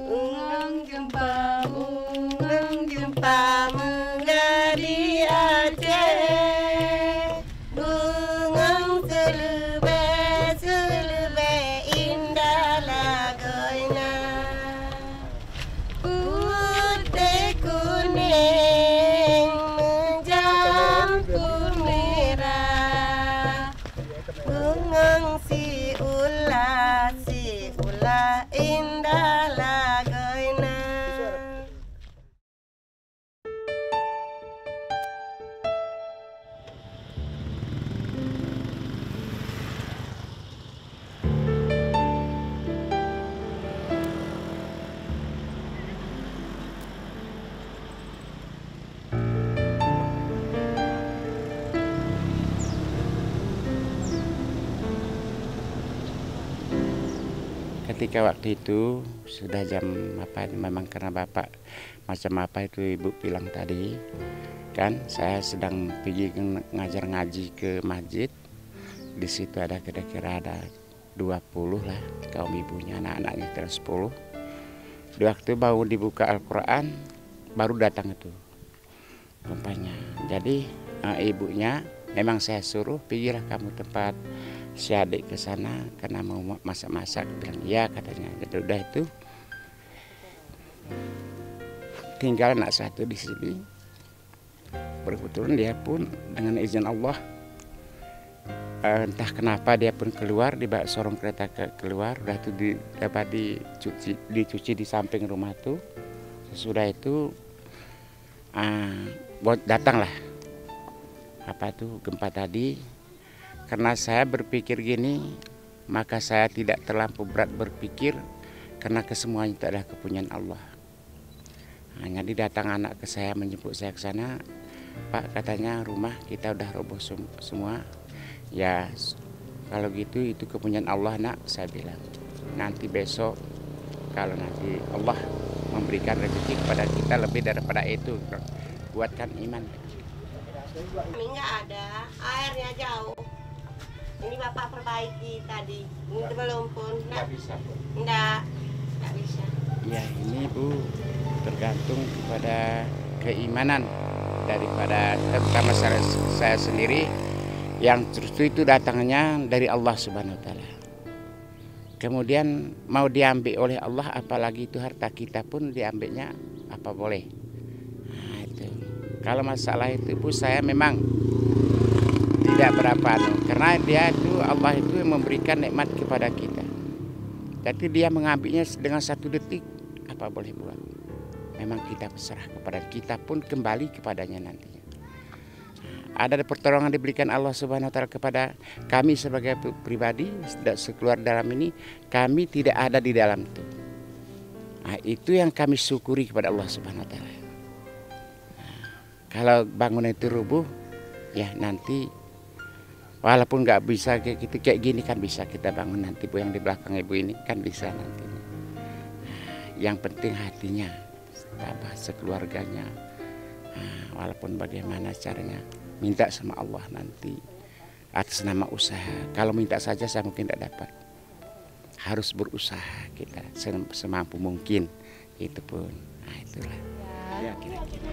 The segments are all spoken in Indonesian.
Ungang jumpa mengadi Aceh. Ungang selube indah lagoina. Putih kuning mencampur merah. Ungang si ulah indah lagoina. Ketika waktu itu sudah jam apa, memang karena bapak macam apa itu ibu bilang tadi kan, saya sedang pergi ngajar ngaji ke masjid. Di situ ada kira-kira ada 20 lah kaum ibunya, anak-anaknya kira 10. Di waktu baru dibuka Al-Quran baru datang itu rupanya. Jadi ibunya memang saya suruh pergilah kamu tempat si adik ke sana karena mau masak-masak. Bilang iya katanya. Jadi udah itu tinggal anak satu di sini. Berkebetulan dia pun dengan izin Allah, entah kenapa dia pun keluar di bak sorong kereta keluar. Udah itu dapat dicuci di samping rumah tuh. Sesudah itu datanglah apa tuh gempa tadi. Karena saya berpikir gini, maka saya tidak terlampau berat berpikir karena kesemuanya itu adalah kepunyaan Allah. Hanya didatang anak ke saya menjemput saya ke sana, Pak katanya rumah kita udah roboh semua. Ya kalau gitu itu kepunyaan Allah nak, saya bilang. Nanti besok kalau nanti Allah memberikan rezeki kepada kita lebih daripada itu, kuatkan iman. Kami nggak ada, airnya jauh. Ini bapak perbaiki tadi, ini belum pun. Nggak bisa pun. Nggak bisa. Ya ini Bu tergantung kepada keimanan daripada terutama saya sendiri yang terus itu datangnya dari Allah Subhanahu Wa Taala. Kemudian mau diambil oleh Allah, apalagi itu harta kita pun diambilnya apa boleh. Nah, itu. Kalau masalah itu Bu saya memang tidak berapa karena dia itu Allah itu yang memberikan nikmat kepada kita. Jadi dia mengambilnya dengan 1 detik apa boleh buat. Memang kita berserah kepada kita pun kembali kepadanya nantinya. Ada pertolongan diberikan Allah Subhanahu Wa Taala kepada kami sebagai pribadi sekeluar dalam ini, kami tidak ada di dalam itu. Nah, itu yang kami syukuri kepada Allah Subhanahu Wa Taala. Kalau bangunan itu rubuh, ya nanti walaupun nggak bisa kayak gitu kayak gini kan bisa kita bangun nanti Bu, yang di belakang Ibu ini kan bisa nantinya. Yang penting hatinya tabah sekeluarganya. Walaupun bagaimana caranya minta sama Allah nanti atas nama usaha. Kalau minta saja saya mungkin tidak dapat. Harus berusaha kita semampu mungkin itu pun. Nah itulah. Ya kira-kira.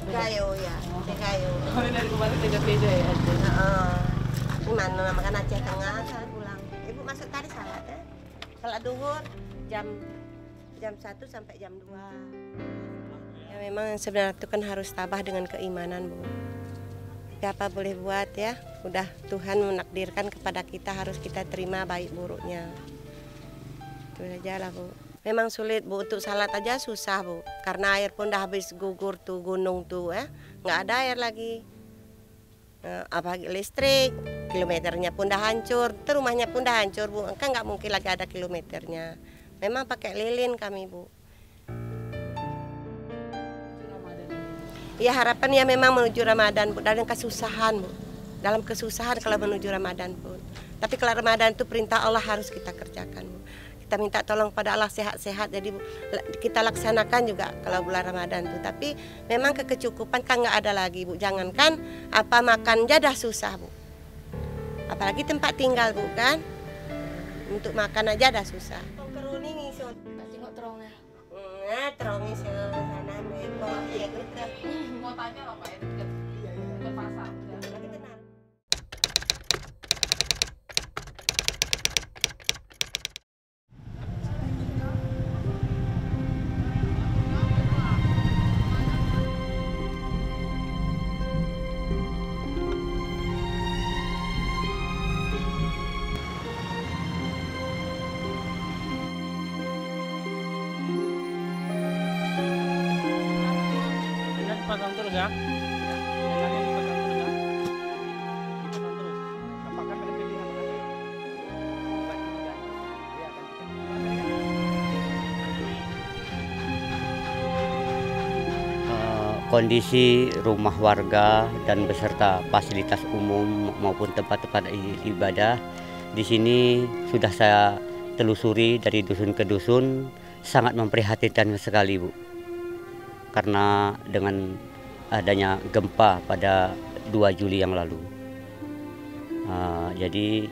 Gayo ya, gayo. Kalau dari kemarin beda-beda ya. Gimana makan Aceh Tengah saya pulang. Ibu masuk tadi salat ya. Salat duhur jam 1 sampai jam 2. Ya memang sebenarnya itu kan harus tabah dengan keimanan Bu. Tapi apa boleh buat ya. Udah Tuhan menakdirkan kepada kita, harus kita terima baik buruknya. Itu aja lah Bu. Memang sulit Bu, untuk salat aja susah Bu. Karena air pun udah habis gugur tuh gunung tuh ya. Nggak ada air lagi. Apalagi listrik, kilometernya pun udah hancur. Itu rumahnya pun udah hancur Bu. Kan nggak mungkin lagi ada kilometernya. Memang pakai lilin kami Bu. Ya harapan ya memang menuju Ramadan Bu. Dalam kesusahan Bu. Dalam kesusahan kalau menuju Ramadan pun. Tapi kalau Ramadan itu perintah Allah harus kita kerjakan Bu. Kita minta tolong pada Allah sehat-sehat, jadi kita laksanakan juga kalau bulan Ramadan tuh. Tapi memang kecukupan kan nggak ada lagi Bu. Jangankan apa makan jadah susah Bu. Apalagi tempat tinggal Bu kan. Untuk makan aja dah susah. Keruning iso. Tengok terongnya. Nah, terong iso sana mereka. Iya kita. Mau tanya loh Pak, dekat pasar. Tapi kenal. Dipasang terus ya. Jangan dipasang terus ya. Dipasang terus. Apakah pilih apa? Kondisi rumah warga dan beserta fasilitas umum maupun tempat-tempat ibadah di sini sudah saya telusuri dari dusun ke dusun, sangat memprihatinkan sekali, Bu. Karena dengan adanya gempa pada 2 Juli yang lalu. Jadi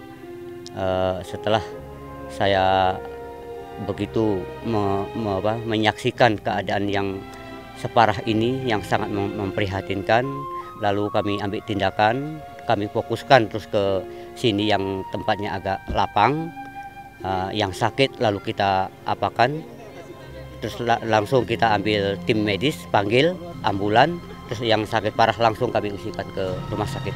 setelah saya begitu menyaksikan keadaan yang separah ini yang sangat memprihatinkan, lalu kami ambil tindakan, kami fokuskan terus ke sini yang tempatnya agak lapang, yang sakit lalu kita apakan. Terus langsung kita ambil tim medis, panggil ambulan, terus yang sakit parah langsung kami usikan ke rumah sakit.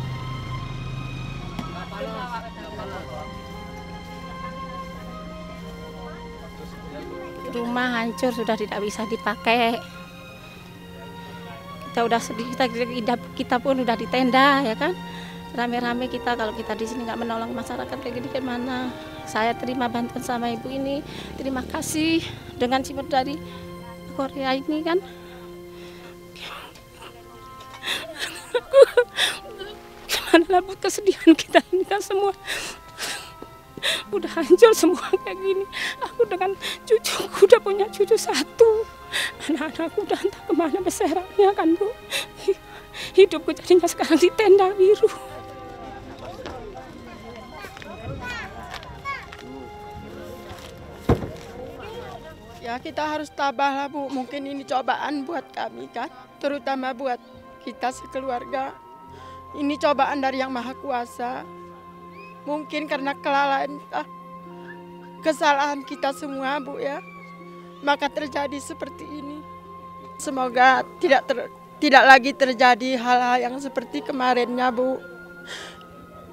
Rumah hancur, sudah tidak bisa dipakai. Kita udah sedih, kita pun udah di tenda ya kan. Rame-rame kita, kalau kita di sini nggak menolong masyarakat kayak gini gimana? Saya terima bantuan sama ibu ini, terima kasih dengan cimut dari Korea ini kan. Gimana lah Bu, kesedihan kita ini kan semua udah hancur semua kayak gini. Aku dengan cucuku udah punya cucu 1, anak-anakku udah entah kemana beseraknya kan Bu. Hidupku jadinya sekarang di tenda biru. Ya kita harus tabah lah Bu, mungkin ini cobaan buat kami kan, terutama buat kita sekeluarga. Ini cobaan dari Yang Maha Kuasa. Mungkin karena kelalaian kita, kesalahan kita semua Bu ya, maka terjadi seperti ini. Semoga tidak lagi terjadi hal-hal yang seperti kemarinnya Bu.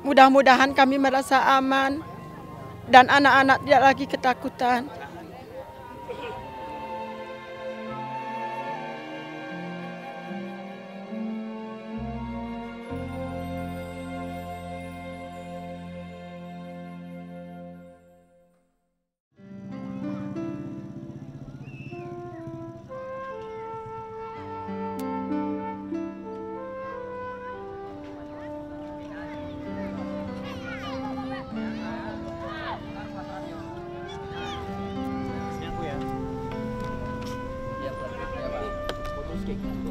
Mudah-mudahan kami merasa aman dan anak-anak tidak lagi ketakutan.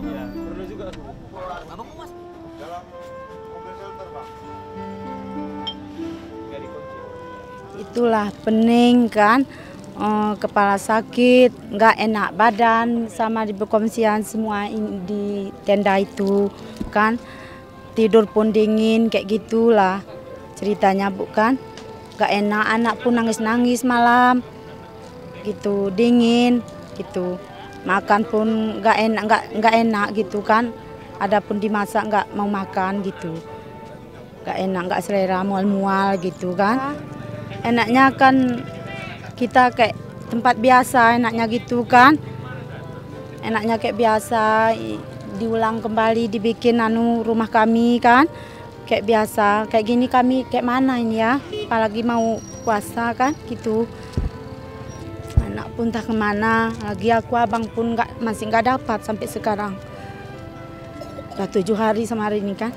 Ya, perlu juga. Abang Mas Dalam mobil shelter, Pak. Nggak dikunci. Itulah pening kan, kepala sakit, nggak enak badan, sama di perkongsian semua di tenda itu kan, tidur pun dingin kayak gitulah ceritanya bukan, nggak enak, anak pun nangis-nangis malam, gitu dingin gitu. Makan pun nggak enak gitu kan, ada pun dimasak nggak mau makan gitu, nggak enak, nggak selera, mual-mual gitu kan. Enaknya kan kita kayak tempat biasa, enaknya gitu kan, enaknya kayak biasa, diulang kembali, dibikin rumah kami kan kayak biasa, kayak gini kami kayak mana ini ya, apalagi mau puasa kan gitu. Anak pun entah kemana, lagi aku abang pun masih nggak dapat sampai sekarang. Udah 7 hari sama hari ini kan.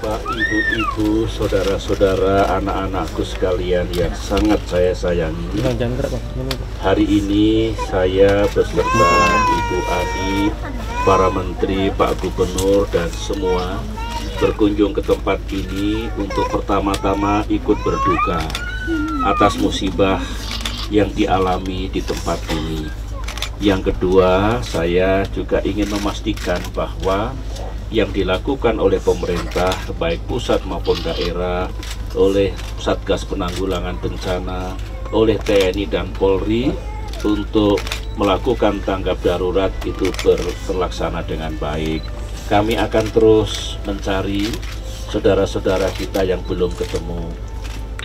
Bapak, Ibu-ibu, saudara-saudara, anak-anakku sekalian yang sangat saya sayangi. Hari ini saya beserta Ibu Adi, para menteri, Pak Gubernur, dan semua berkunjung ke tempat ini untuk pertama-tama ikut berduka atas musibah yang dialami di tempat ini. Yang kedua, saya juga ingin memastikan bahwa yang dilakukan oleh pemerintah, baik pusat maupun daerah, oleh Satgas Penanggulangan Bencana, oleh TNI dan Polri untuk melakukan tanggap darurat itu terlaksana dengan baik. Kami akan terus mencari saudara-saudara kita yang belum ketemu.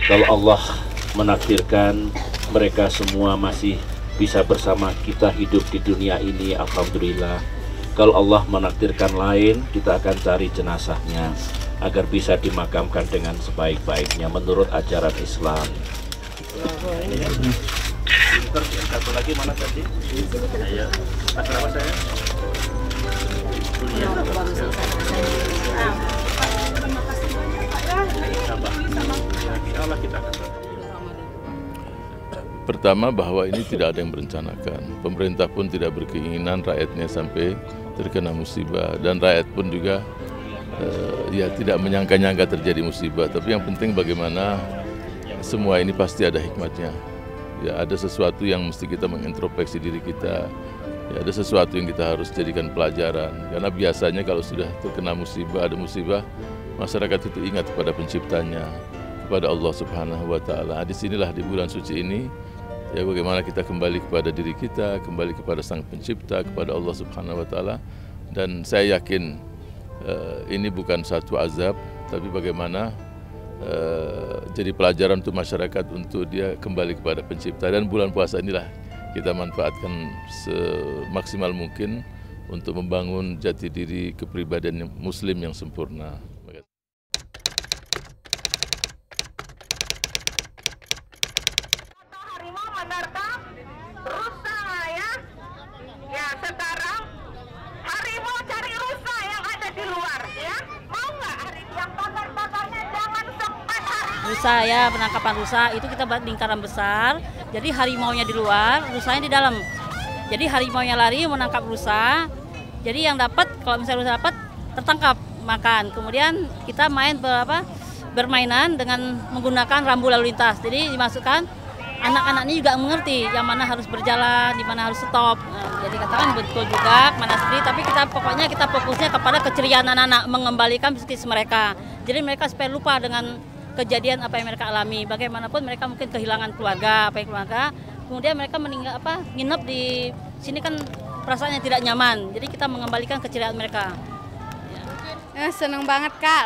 Kalau Allah menakdirkan mereka semua masih bisa bersama kita hidup di dunia ini, alhamdulillah. Kalau Allah menakdirkan lain, kita akan cari jenazahnya agar bisa dimakamkan dengan sebaik-baiknya menurut ajaran Islam. Satu lagi mana tadi? Ayo, nama saya. Pertama, bahwa ini tidak ada yang merencanakan. Pemerintah pun tidak berkeinginan rakyatnya sampai terkena musibah, dan rakyat pun juga ya tidak menyangka-nyangka terjadi musibah. Tapi yang penting bagaimana semua ini pasti ada hikmatnya. Ya, ada sesuatu yang mesti kita mengintrospeksi diri kita. Ya, ada sesuatu yang kita harus jadikan pelajaran. Karena biasanya kalau sudah terkena musibah, ada musibah, masyarakat itu ingat kepada penciptanya, kepada Allah Subhanahu wa Ta'ala. Di sinilah di bulan suci ini, ya bagaimana kita kembali kepada diri kita, kembali kepada Sang Pencipta, kepada Allah Subhanahu wa Ta'ala. Dan saya yakin ini bukan satu azab, tapi bagaimana jadi pelajaran untuk masyarakat untuk dia kembali kepada Pencipta. Dan bulan puasa inilah kita manfaatkan semaksimal mungkin untuk membangun jati diri kepribadian Muslim yang sempurna. Rusa ya, penangkapan rusa itu kita buat lingkaran besar. Jadi harimaunya di luar, rusanya di dalam. Jadi harimaunya lari menangkap rusa. Jadi yang dapat, kalau misalnya rusa dapat, tertangkap makan. Kemudian kita main bermainan dengan menggunakan rambu lalu lintas. Jadi dimasukkan anak-anak ini juga mengerti yang mana harus berjalan, di mana harus stop. Jadi katakan betul juga mana sendiri. Tapi pokoknya kita fokusnya kepada keceriaan anak-anak, mengembalikan psikis mereka. Jadi mereka supaya lupa dengan kejadian apa yang mereka alami. Bagaimanapun mereka mungkin kehilangan keluarga, kemudian mereka meninggal nginep di sini kan perasaannya tidak nyaman. Jadi kita mengembalikan keceriaan mereka. Seneng banget Kak.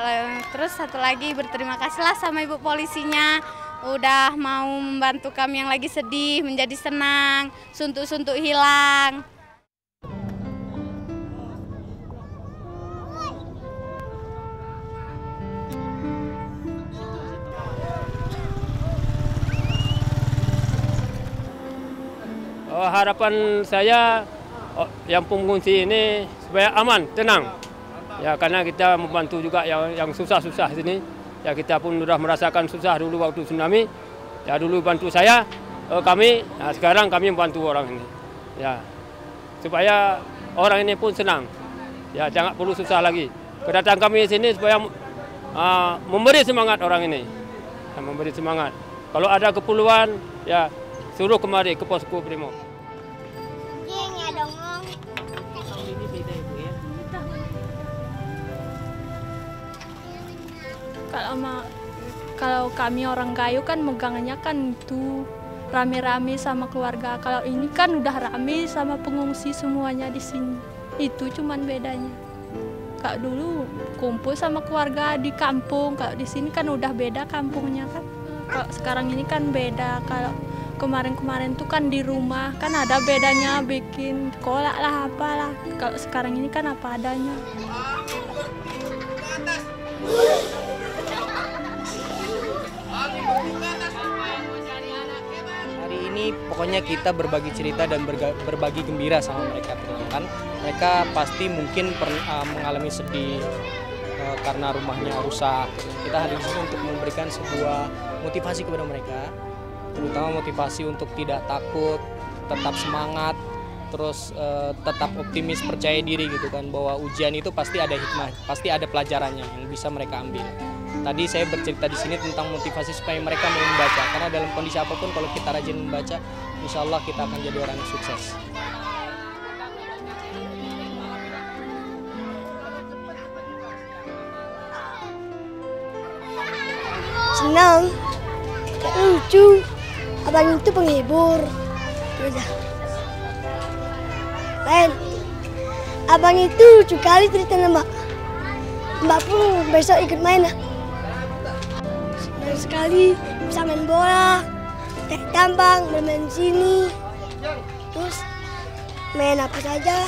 Terus satu lagi berterima kasihlah sama Ibu polisinya udah mau membantu kami yang lagi sedih menjadi senang, suntuk-suntuk hilang. Harapan saya yang pengungsi ini supaya aman, tenang. Ya karena kita membantu juga yang susah-susah sini. Ya kita pun sudah merasakan susah dulu waktu tsunami. Ya dulu bantu saya, kami. Nah, sekarang kami membantu orang ini. Ya supaya orang ini pun senang. Ya jangan perlu susah lagi. Kedatangan kami di sini supaya memberi semangat orang ini. Ya, memberi semangat. Kalau ada keperluan, ya suruh kemari ke posko Brimob. Kalau kami orang Gayo kan megangannya kan itu rame-rame sama keluarga. Kalau ini kan udah rame sama pengungsi semuanya di sini. Itu cuman bedanya. Kalau dulu kumpul sama keluarga di kampung, kalau di sini kan udah beda kampungnya kan. Kalau sekarang ini kan beda. Kalau kemarin-kemarin tuh kan di rumah kan ada bedanya, bikin kolak lah apalah. Kalau sekarang ini kan apa adanya. Hari ini pokoknya kita berbagi cerita dan berbagi gembira sama mereka, kan mereka pasti mungkin mengalami sedih karena rumahnya rusak. Kita hadir di sini untuk memberikan sebuah motivasi kepada mereka, terutama motivasi untuk tidak takut, tetap semangat, terus tetap optimis, percaya diri gitu kan, bahwa ujian itu pasti ada hikmah, pasti ada pelajarannya yang bisa mereka ambil. Tadi saya bercerita di sini tentang motivasi supaya mereka mau membaca, karena dalam kondisi apapun kalau kita rajin membaca, insya Allah kita akan jadi orang yang sukses. Senang, lucu, abang itu penghibur. Lain, abang itu lucu kali cerita Mbak. Mbak pun besok ikut main lah. Senang sekali bisa main bola, naik tambang, bermain sini, terus main apa saja.